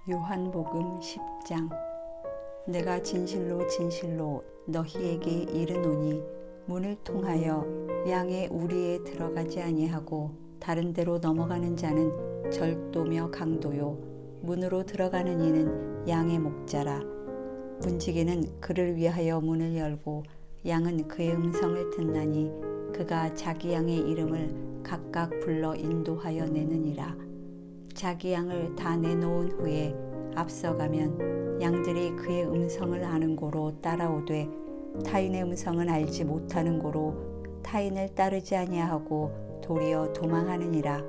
요한복음 10장. 내가 진실로 진실로 너희에게 이르노니 문을 통하여 양의 우리에 들어가지 아니하고 다른 데로 넘어가는 자는 절도며 강도요 문으로 들어가는 이는 양의 목자라. 문지기는 그를 위하여 문을 열고 양은 그의 음성을 듣나니 그가 자기 양의 이름을 각각 불러 인도하여 내느니라. 자기 양을 다 내놓은 후에 앞서가면 양들이 그의 음성을 아는 고로 따라오되 타인의 음성은 알지 못하는 고로 타인을 따르지 아니하고 도리어 도망하느니라.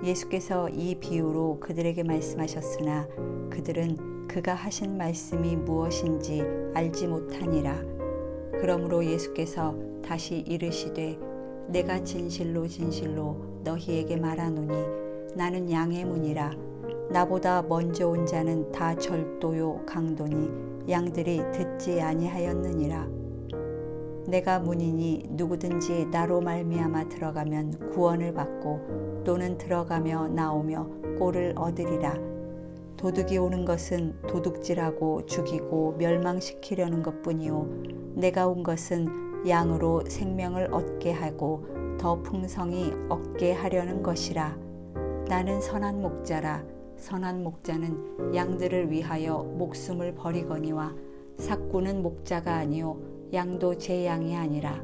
예수께서 이 비유로 그들에게 말씀하셨으나 그들은 그가 하신 말씀이 무엇인지 알지 못하니라. 그러므로 예수께서 다시 이르시되 내가 진실로 진실로 너희에게 말하노니 나는 양의 문이라. 나보다 먼저 온 자는 다 절도요 강도니 양들이 듣지 아니하였느니라. 내가 문이니 누구든지 나로 말미암아 들어가면 구원을 받고 또는 들어가며 나오며 꼴을 얻으리라. 도둑이 오는 것은 도둑질하고 죽이고 멸망시키려는 것뿐이요 내가 온 것은 양으로 생명을 얻게 하고 더 풍성히 얻게 하려는 것이라. 나는 선한 목자라. 선한 목자는 양들을 위하여 목숨을 버리거니와 삭구는 목자가 아니요 양도 제 양이 아니라.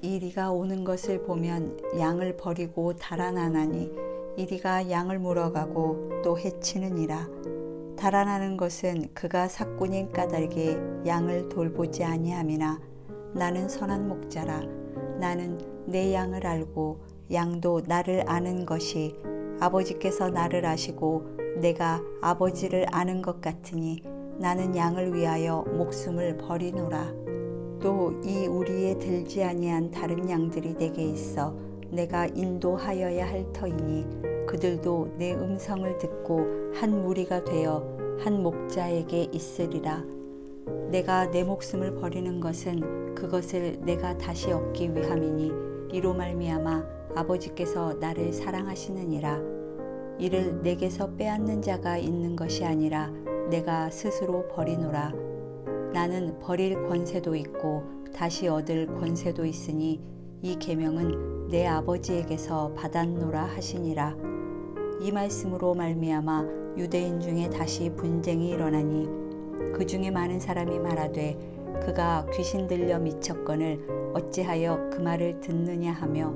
이리가 오는 것을 보면 양을 버리고 달아나나니 이리가 양을 물어가고 또 해치느니라. 달아나는 것은 그가 삭군인 까닭에 양을 돌보지 아니함이나 나는 선한 목자라. 나는 내 양을 알고 양도 나를 아는 것이 아버지께서 나를 아시고 내가 아버지를 아는 것 같으니 나는 양을 위하여 목숨을 버리노라. 또 이 우리에 들지 아니한 다른 양들이 내게 있어 내가 인도하여야 할 터이니 그들도 내 음성을 듣고 한 무리가 되어 한 목자에게 있으리라. 내가 내 목숨을 버리는 것은 그것을 내가 다시 얻기 위함이니 이로 말미암아 아버지께서 나를 사랑하시느니라. 이를 내게서 빼앗는 자가 있는 것이 아니라 내가 스스로 버리노라. 나는 버릴 권세도 있고 다시 얻을 권세도 있으니 이 계명은 내 아버지에게서 받았노라 하시니라. 이 말씀으로 말미암아 유대인 중에 다시 분쟁이 일어나니 그 중에 많은 사람이 말하되 그가 귀신 들려 미쳤거늘 어찌하여 그 말을 듣느냐 하며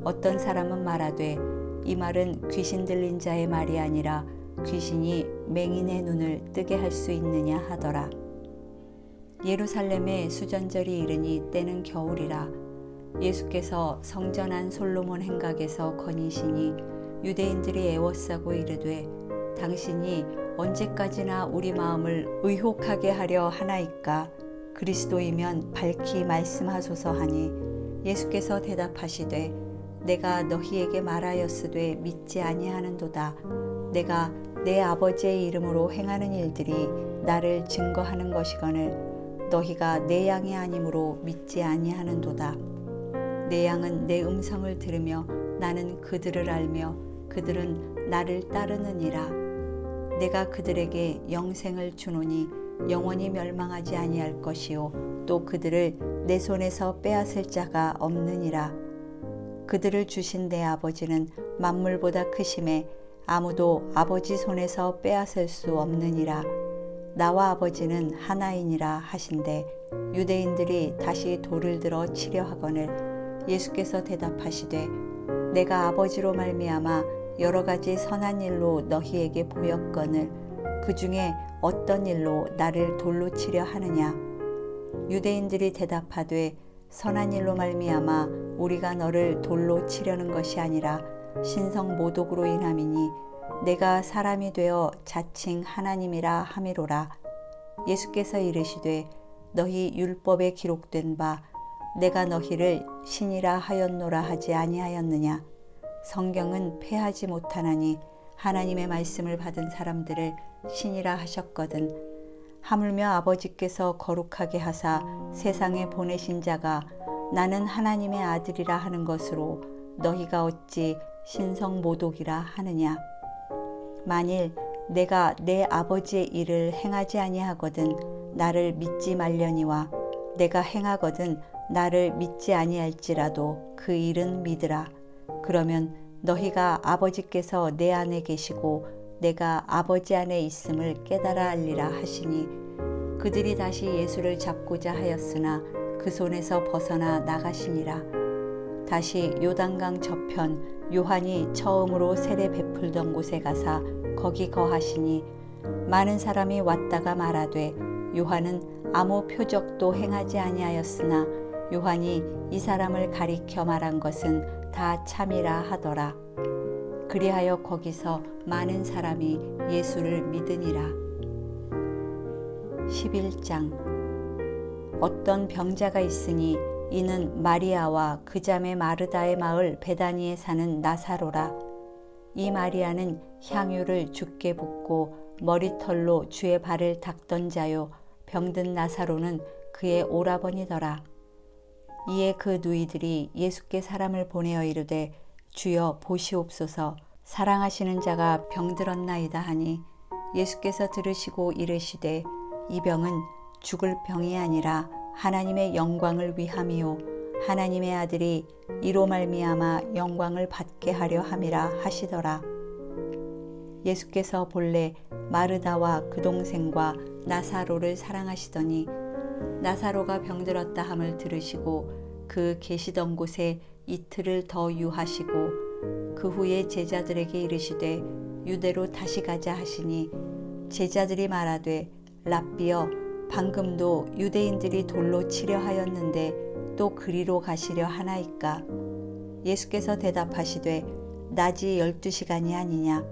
어떤 사람은 말하되 이 말은 귀신 들린 자의 말이 아니라 귀신이 맹인의 눈을 뜨게 할 수 있느냐 하더라. 예루살렘에 수전절이 이르니 때는 겨울이라. 예수께서 성전 안 솔로몬 행각에서 거니시니 유대인들이 애워싸고 이르되 당신이 언제까지나 우리 마음을 의혹하게 하려 하나이까. 그리스도이면 밝히 말씀하소서 하니 예수께서 대답하시되 내가 너희에게 말하였으되 믿지 아니하는도다. 내가 내 아버지의 이름으로 행하는 일들이 나를 증거하는 것이거늘 너희가 내 양이 아니므로 믿지 아니하는도다. 내 양은 내 음성을 들으며 나는 그들을 알며 그들은 나를 따르느니라. 내가 그들에게 영생을 주노니 영원히 멸망하지 아니할 것이요 또 그들을 내 손에서 빼앗을 자가 없느니라. 그들을 주신 내 아버지는 만물보다 크심에 아무도 아버지 손에서 빼앗을 수 없느니라. 나와 아버지는 하나이니라 하신대 유대인들이 다시 돌을 들어 치려 하거늘 예수께서 대답하시되 내가 아버지로 말미암아 여러 가지 선한 일로 너희에게 보였거늘 그 중에 어떤 일로 나를 돌로 치려 하느냐. 유대인들이 대답하되 선한 일로 말미암아 우리가 너를 돌로 치려는 것이 아니라 신성 모독으로 인함이니 내가 사람이 되어 자칭 하나님이라 함이로라. 예수께서 이르시되 너희 율법에 기록된 바 내가 너희를 신이라 하였노라 하지 아니하였느냐. 성경은 패하지 못하나니 하나님의 말씀을 받은 사람들을 신이라 하셨거든. 하물며 아버지께서 거룩하게 하사 세상에 보내신 자가 나는 하나님의 아들이라 하는 것으로 너희가 어찌 신성 모독이라 하느냐. 만일 내가 내 아버지의 일을 행하지 아니하거든 나를 믿지 말려니와 내가 행하거든 나를 믿지 아니할지라도 그 일은 믿으라. 그러면 너희가 아버지께서 내 안에 계시고 내가 아버지 안에 있음을 깨달아 알리라 하시니 그들이 다시 예수를 잡고자 하였으나 그 손에서 벗어나 나가시니라. 다시 요단강 저편 요한이 처음으로 세례 베풀던 곳에 가사 거기 거하시니 많은 사람이 왔다가 말하되 요한은 아무 표적도 행하지 아니하였으나 요한이 이 사람을 가리켜 말한 것은 다 참이라 하더라. 그리하여 거기서 많은 사람이 예수를 믿으니라. 11장. 어떤 병자가 있으니 이는 마리아와 그 자매 마르다의 마을 베다니에 사는 나사로라. 이 마리아는 향유를 주께 붓고 머리털로 주의 발을 닦던 자요 병든 나사로는 그의 오라버니더라. 이에 그 누이들이 예수께 사람을 보내어 이르되 주여 보시옵소서 사랑하시는 자가 병들었나이다 하니 예수께서 들으시고 이르시되 이 병은 죽을 병이 아니라 하나님의 영광을 위함이요 하나님의 아들이 이로 말미암아 영광을 받게 하려 함이라 하시더라. 예수께서 본래 마르다와 그 동생과 나사로를 사랑하시더니 나사로가 병들었다 함을 들으시고 그 계시던 곳에 이틀을 더 유하시고 그 후에 제자들에게 이르시되 유대로 다시 가자 하시니 제자들이 말하되 랍비여 방금도 유대인들이 돌로 치려 하였는데 또 그리로 가시려 하나이까. 예수께서 대답하시되 낮이 12시간이 아니냐.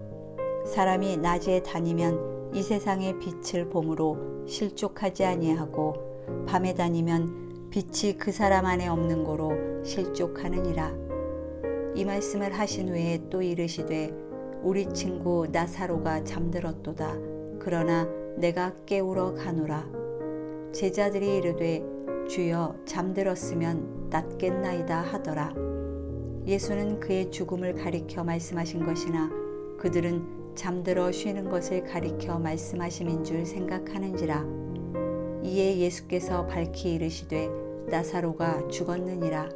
사람이 낮에 다니면 이 세상의 빛을 봄으로 실족하지 아니하고 밤에 다니면 빛이 그 사람 안에 없는 고로 실족하느니라. 이 말씀을 하신 후에 또 이르시되 우리 친구 나사로가 잠들었도다. 그러나 내가 깨우러 가노라. 제자들이 이르되 주여 잠들었으면 낫겠나이다 하더라. 예수는 그의 죽음을 가리켜 말씀하신 것이나 그들은 잠들어 쉬는 것을 가리켜 말씀하심인 줄 생각하는지라. 이에 예수께서 밝히 이르시되 나사로가 죽었느니라.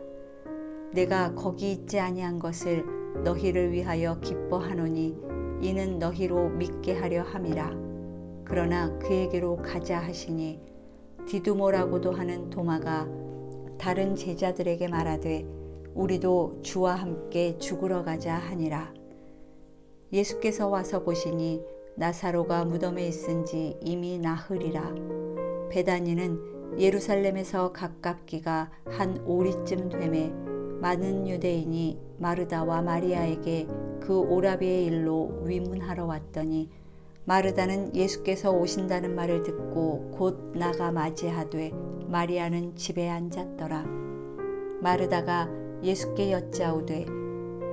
내가 거기 있지 아니한 것을 너희를 위하여 기뻐하노니 이는 너희로 믿게 하려 함이라. 그러나 그에게로 가자 하시니 디두모라고도 하는 도마가 다른 제자들에게 말하되 우리도 주와 함께 죽으러 가자 하니라. 예수께서 와서 보시니 나사로가 무덤에 있은지 이미 나흘이라. 베다니는 예루살렘에서 가깝기가 한 오리쯤 되매 많은 유대인이 마르다와 마리아에게 그 오라비의 일로 위문하러 왔더니 마르다는 예수께서 오신다는 말을 듣고 곧 나가 맞이하되 마리아는 집에 앉았더라. 마르다가 예수께 여짜오되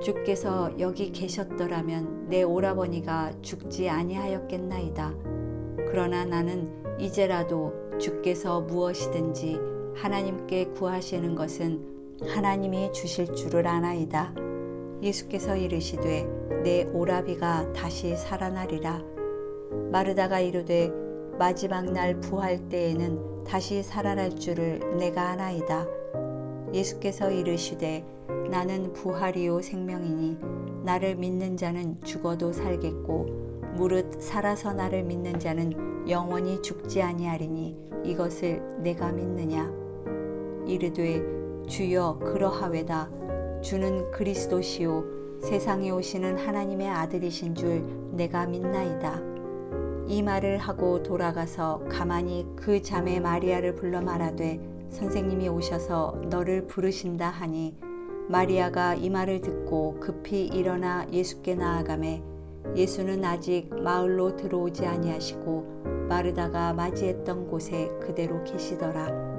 주께서 여기 계셨더라면 내 오라버니가 죽지 아니하였겠나이다. 그러나 나는 이제라도 주께서 무엇이든지 하나님께 구하시는 것은 하나님이 주실 줄을 아나이다. 예수께서 이르시되 내 오라비가 다시 살아나리라. 마르다가 이르되 마지막 날 부활 때에는 다시 살아날 줄을 내가 아나이다. 예수께서 이르시되 나는 부활이요 생명이니 나를 믿는 자는 죽어도 살겠고 무릇 살아서 나를 믿는 자는 영원히 죽지 아니하리니 이것을 내가 믿느냐. 이르되 주여 그러하외다. 주는 그리스도시요 세상에 오시는 하나님의 아들이신 줄 내가 믿나이다. 이 말을 하고 돌아가서 가만히 그 자매 마리아를 불러 말하되 선생님이 오셔서 너를 부르신다 하니 마리아가 이 말을 듣고 급히 일어나 예수께 나아가매 예수는 아직 마을로 들어오지 아니하시고 마르다가 맞이했던 곳에 그대로 계시더라.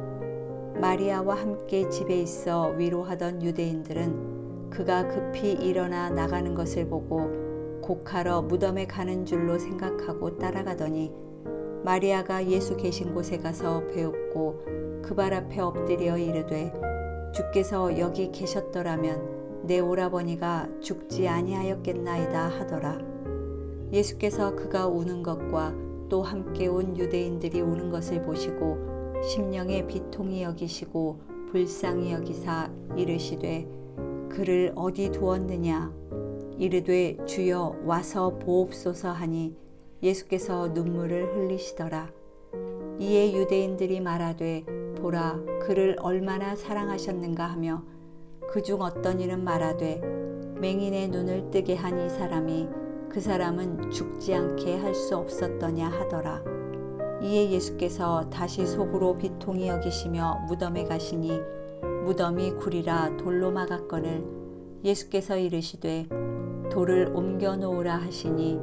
마리아와 함께 집에 있어 위로하던 유대인들은 그가 급히 일어나 나가는 것을 보고 곡하러 무덤에 가는 줄로 생각하고 따라가더니 마리아가 예수 계신 곳에 가서 배웁고 그 발 앞에 엎드려 이르되 주께서 여기 계셨더라면 내 오라버니가 죽지 아니하였겠나이다 하더라. 예수께서 그가 우는 것과 또 함께 온 유대인들이 우는 것을 보시고 심령에 비통히 여기시고 불쌍히 여기사 이르시되 그를 어디 두었느냐. 이르되 주여 와서 보옵소서 하니 예수께서 눈물을 흘리시더라. 이에 유대인들이 말하되 보라 그를 얼마나 사랑하셨는가 하며 그중 어떤 이는 말하되 맹인의 눈을 뜨게 한 이 사람이 그 사람은 죽지 않게 할 수 없었더냐 하더라. 이에 예수께서 다시 속으로 비통히 여기시며 무덤에 가시니 무덤이 굴이라 돌로 막았거늘 예수께서 이르시되 돌을 옮겨 놓으라 하시니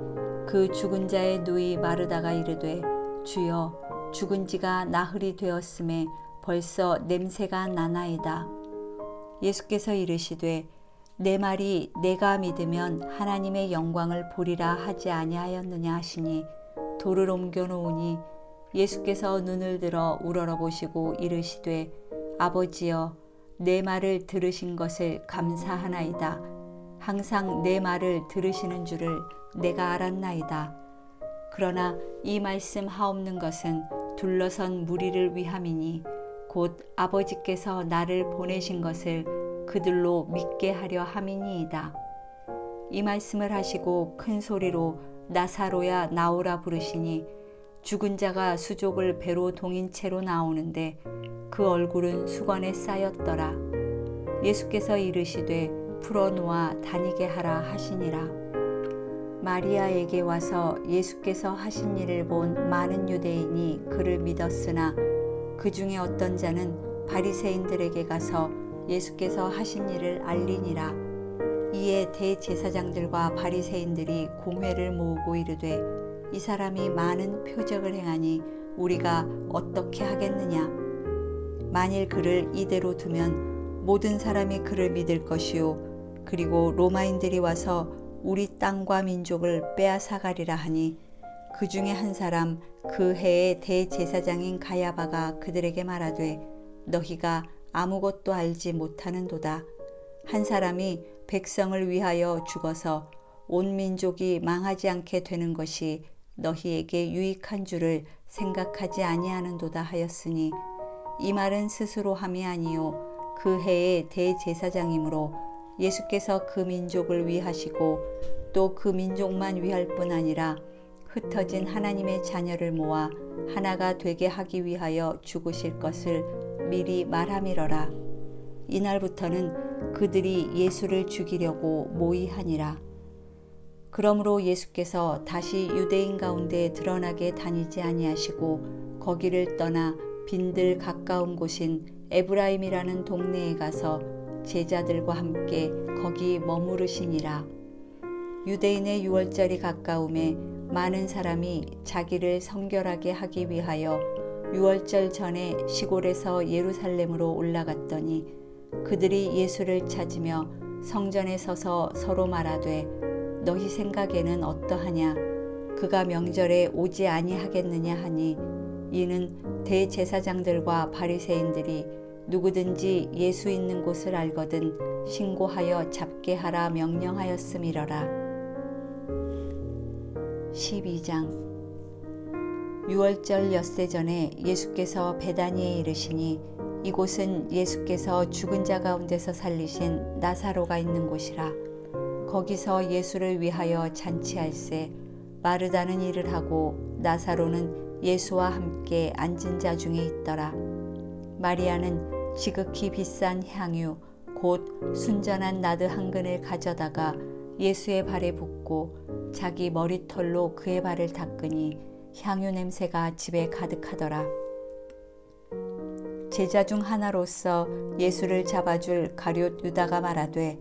그 죽은 자의 누이 마르다가 이르되 주여 죽은 지가 나흘이 되었음에 벌써 냄새가 나나이다. 예수께서 이르시되 내 말이 내가 믿으면 하나님의 영광을 보리라 하지 아니하였느냐 하시니 돌을 옮겨 놓으니 예수께서 눈을 들어 우러러보시고 이르시되 아버지여 내 말을 들으신 것을 감사하나이다. 항상 내 말을 들으시는 줄을 내가 알았나이다. 그러나 이 말씀 하옵는 것은 둘러선 무리를 위함이니 곧 아버지께서 나를 보내신 것을 그들로 믿게 하려 함이니이다. 이 말씀을 하시고 큰 소리로 나사로야 나오라 부르시니 죽은 자가 수족을 배로 동인 채로 나오는데 그 얼굴은 수건에 쌓였더라. 예수께서 이르시되 풀어놓아 다니게 하라 하시니라. 마리아에게 와서 예수께서 하신 일을 본 많은 유대인이 그를 믿었으나 그 중에 어떤 자는 바리새인들에게 가서 예수께서 하신 일을 알리니라. 이에 대제사장들과 바리새인들이 공회를 모으고 이르되 이 사람이 많은 표적을 행하니 우리가 어떻게 하겠느냐. 만일 그를 이대로 두면 모든 사람이 그를 믿을 것이요 그리고 로마인들이 와서 우리 땅과 민족을 빼앗아가리라 하니 그 중에 한 사람 그 해의 대제사장인 가야바가 그들에게 말하되 너희가 아무것도 알지 못하는도다. 한 사람이 백성을 위하여 죽어서 온 민족이 망하지 않게 되는 것이 너희에게 유익한 줄을 생각하지 아니하는도다 하였으니 이 말은 스스로 함이 아니요 그 해의 대제사장이므로 예수께서 그 민족을 위하시고 또 그 민족만 위할 뿐 아니라 흩어진 하나님의 자녀를 모아 하나가 되게 하기 위하여 죽으실 것을 미리 말함이러라. 이날부터는 그들이 예수를 죽이려고 모의하니라. 그러므로 예수께서 다시 유대인 가운데 드러나게 다니지 아니하시고 거기를 떠나 빈들 가까운 곳인 에브라임이라는 동네에 가서 제자들과 함께 거기 머무르시니라. 유대인의 유월절이 가까움에 많은 사람이 자기를 성결하게 하기 위하여 유월절 전에 시골에서 예루살렘으로 올라갔더니 그들이 예수를 찾으며 성전에 서서 서로 말하되 너희 생각에는 어떠하냐. 그가 명절에 오지 아니하겠느냐 하니 이는 대제사장들과 바리새인들이 누구든지 예수 있는 곳을 알거든 신고하여 잡게 하라 명령하였음이러라. 12장. 유월절 엿새 전에 예수께서 베다니에 이르시니 이곳은 예수께서 죽은 자 가운데서 살리신 나사로가 있는 곳이라. 거기서 예수를 위하여 잔치할세 마르다는 일을 하고 나사로는 예수와 함께 앉은 자 중에 있더라. 마리아는 지극히 비싼 향유 곧 순전한 나드 한 근을 가져다가 예수의 발에 붓고 자기 머리털로 그의 발을 닦으니 향유 냄새가 집에 가득하더라. 제자 중 하나로서 예수를 잡아줄 가룟 유다가 말하되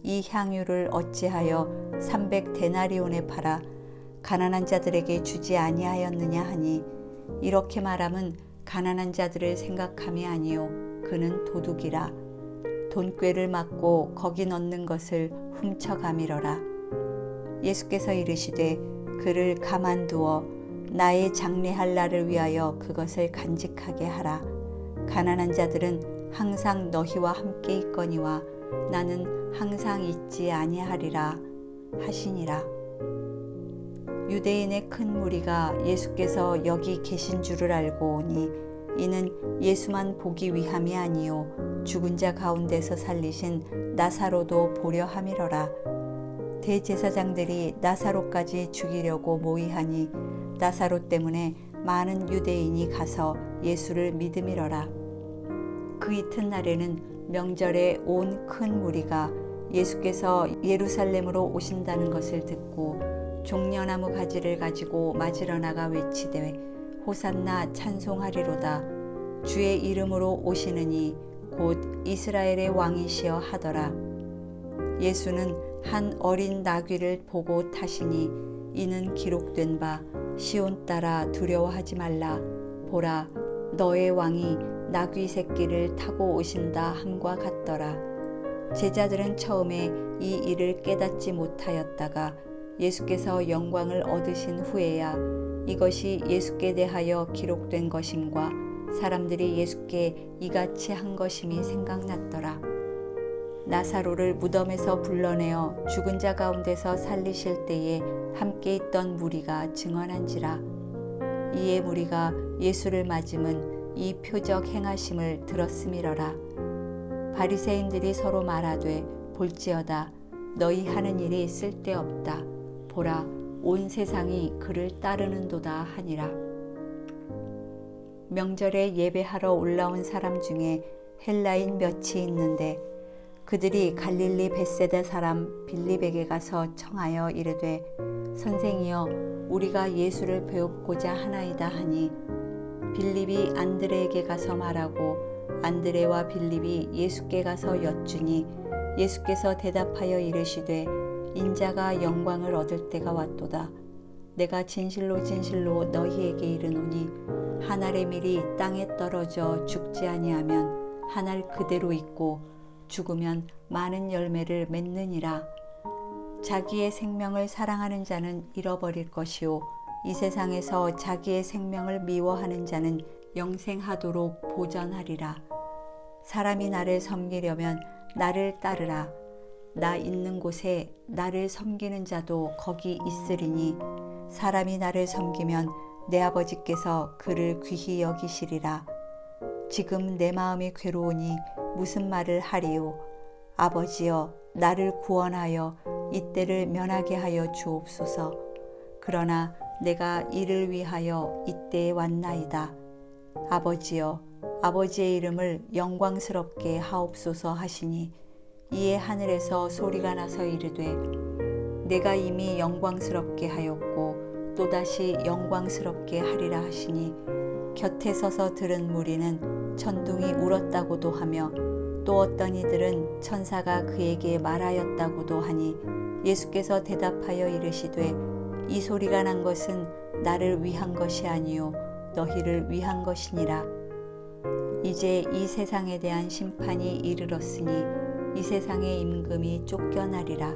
이 향유를 어찌하여 300데나리온에 팔아 가난한 자들에게 주지 아니하였느냐 하니 이렇게 말함은 가난한 자들을 생각함이 아니요 그는 도둑이라. 돈꾀를 맞고 거기 넣는 것을 훔쳐가미러라. 예수께서 이르시되 그를 가만두어 나의 장례할 날을 위하여 그것을 간직하게 하라. 가난한 자들은 항상 너희와 함께 있거니와 나는 항상 있지 아니하리라 하시니라. 유대인의 큰 무리가 예수께서 여기 계신 줄을 알고 오니 이는 예수만 보기 위함이 아니요 죽은 자 가운데서 살리신 나사로도 보려 함이러라. 대제사장들이 나사로까지 죽이려고 모의하니 나사로 때문에 많은 유대인이 가서 예수를 믿음이러라. 그 이튿날에는 명절에 온 큰 무리가 예수께서 예루살렘으로 오신다는 것을 듣고 종려나무 가지를 가지고 맞으러 나가 외치되 호산나 찬송하리로다. 주의 이름으로 오시느니 곧 이스라엘의 왕이시여 하더라. 예수는 한 어린 나귀를 보고 타시니 이는 기록된 바 시온 딸아 두려워하지 말라. 보라 너의 왕이 나귀 새끼를 타고 오신다 함과 같더라. 제자들은 처음에 이 일을 깨닫지 못하였다가 예수께서 영광을 얻으신 후에야 이것이 예수께 대하여 기록된 것임과 사람들이 예수께 이같이 한 것임이 생각났더라. 나사로를 무덤에서 불러내어 죽은 자 가운데서 살리실 때에 함께 있던 무리가 증언한지라. 이에 무리가 예수를 맞음은 이 표적 행하심을 들었음이러라. 바리새인들이 서로 말하되 볼지어다 너희 하는 일이 쓸데없다. 보라 온 세상이 그를 따르는도다 하니라. 명절에 예배하러 올라온 사람 중에 헬라인 몇이 있는데 그들이 갈릴리 벳세다 사람 빌립에게 가서 청하여 이르되 선생이여 우리가 예수를 배웁고자 하나이다 하니 빌립이 안드레에게 가서 말하고 안드레와 빌립이 예수께 가서 여쭈니 예수께서 대답하여 이르시되 인자가 영광을 얻을 때가 왔도다. 내가 진실로 진실로 너희에게 이르노니 한 알의 밀이 땅에 떨어져 죽지 아니하면 한 알 그대로 있고 죽으면 많은 열매를 맺느니라. 자기의 생명을 사랑하는 자는 잃어버릴 것이요 이 세상에서 자기의 생명을 미워하는 자는 영생하도록 보전하리라. 사람이 나를 섬기려면 나를 따르라. 나 있는 곳에 나를 섬기는 자도 거기 있으리니 사람이 나를 섬기면 내 아버지께서 그를 귀히 여기시리라. 지금 내 마음이 괴로우니 무슨 말을 하리요. 아버지여 나를 구원하여 이때를 면하게 하여 주옵소서. 그러나 내가 이를 위하여 이때에 왔나이다. 아버지여 아버지의 이름을 영광스럽게 하옵소서 하시니 이에 하늘에서 소리가 나서 이르되 내가 이미 영광스럽게 하였고 또다시 영광스럽게 하리라 하시니 곁에 서서 들은 무리는 천둥이 울었다고도 하며 또 어떤 이들은 천사가 그에게 말하였다고도 하니 예수께서 대답하여 이르시되 이 소리가 난 것은 나를 위한 것이 아니요 너희를 위한 것이니라. 이제 이 세상에 대한 심판이 이르렀으니 이 세상의 임금이 쫓겨나리라.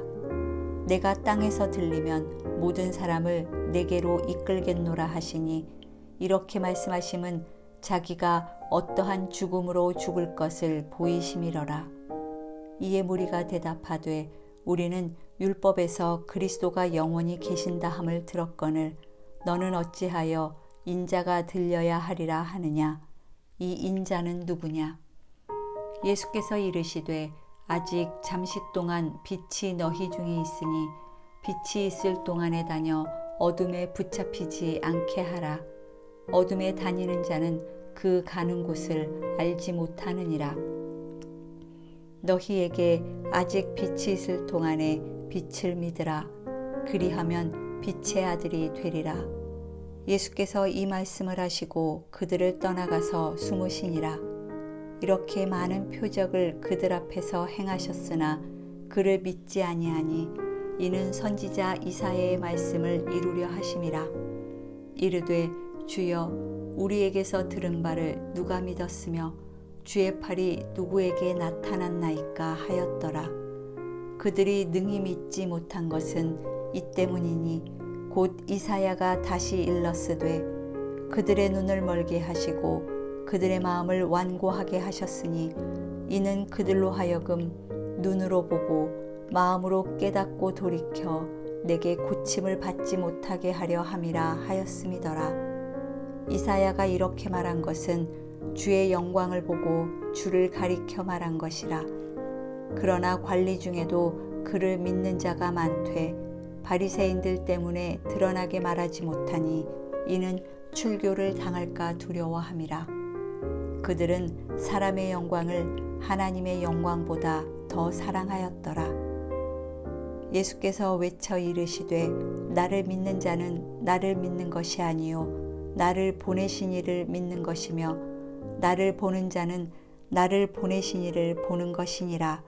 내가 땅에서 들리면 모든 사람을 내게로 이끌겠노라 하시니 이렇게 말씀하심은 자기가 어떠한 죽음으로 죽을 것을 보이심이러라. 이에 무리가 대답하되 우리는 율법에서 그리스도가 영원히 계신다 함을 들었거늘 너는 어찌하여 인자가 들려야 하리라 하느냐. 이 인자는 누구냐. 예수께서 이르시되 아직 잠시 동안 빛이 너희 중에 있으니 빛이 있을 동안에 다녀 어둠에 붙잡히지 않게 하라. 어둠에 다니는 자는 그 가는 곳을 알지 못하느니라. 너희에게 아직 빛이 있을 동안에 빛을 믿으라. 그리하면 빛의 아들이 되리라. 예수께서 이 말씀을 하시고 그들을 떠나가서 숨으시니라. 이렇게 많은 표적을 그들 앞에서 행하셨으나 그를 믿지 아니하니 이는 선지자 이사야의 말씀을 이루려 하심이라. 이르되 주여 우리에게서 들은 바를 누가 믿었으며 주의 팔이 누구에게 나타났나이까 하였더라. 그들이 능히 믿지 못한 것은 이 때문이니 곧 이사야가 다시 일렀으되 그들의 눈을 멀게 하시고 그들의 마음을 완고하게 하셨으니 이는 그들로 하여금 눈으로 보고 마음으로 깨닫고 돌이켜 내게 고침을 받지 못하게 하려 함이라 하였음이더라. 이사야가 이렇게 말한 것은 주의 영광을 보고 주를 가리켜 말한 것이라. 그러나 관리 중에도 그를 믿는 자가 많되 바리새인들 때문에 드러나게 말하지 못하니 이는 출교를 당할까 두려워함이라. 그들은 사람의 영광을 하나님의 영광보다 더 사랑하였더라. 예수께서 외쳐 이르시되 나를 믿는 자는 나를 믿는 것이 아니요 나를 보내신 이를 믿는 것이며 나를 보는 자는 나를 보내신 이를 보는 것이니라.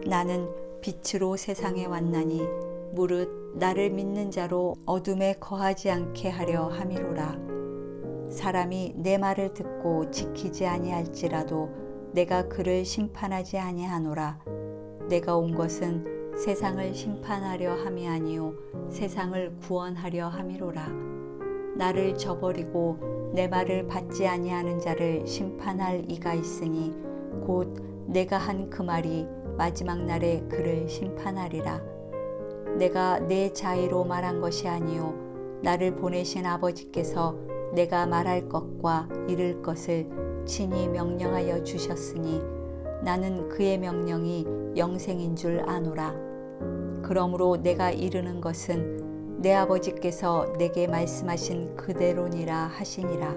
나는 빛으로 세상에 왔나니 무릇 나를 믿는 자로 어둠에 거하지 않게 하려 함이로라. 사람이 내 말을 듣고 지키지 아니할지라도 내가 그를 심판하지 아니하노라. 내가 온 것은 세상을 심판하려 함이 아니요 세상을 구원하려 함이로라. 나를 저버리고 내 말을 받지 아니하는 자를 심판할 이가 있으니 곧 내가 한 그 말이 마지막 날에 그를 심판하리라. 내가 내 자의로 말한 것이 아니요 나를 보내신 아버지께서 내가 말할 것과 이를 것을 친히 명령하여 주셨으니 나는 그의 명령이 영생인 줄 아노라. 그러므로 내가 이르는 것은 내 아버지께서 내게 말씀하신 그대로니라 하시니라.